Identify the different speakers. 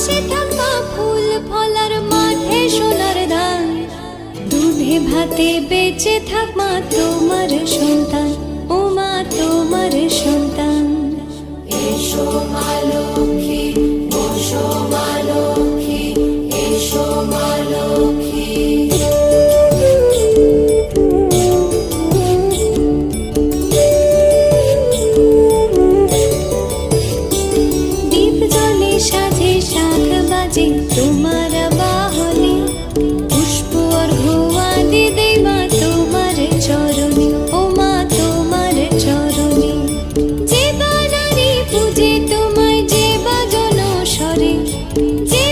Speaker 1: সে থাকা ফুল ফলার মাঠে সোনার ধান, দুধে ভাতে বেঁচে থাক মা তোমার সন্তান, ও মা তোমার সন্তান। এসো মা লক্ষ্মী, বসো মা লক্ষ্মী, এসো মা লক্ষ্মী। দীপ জ্বলে সাজে শাখ বাজে তোমার বাহনে, পুষ্প অর্ঘ্য আদি দেই মা তোমার চরণে, ও মা তোমার চরণে। যে বা নারী পূজে তোমায়, যে বা জনস্বরে, যে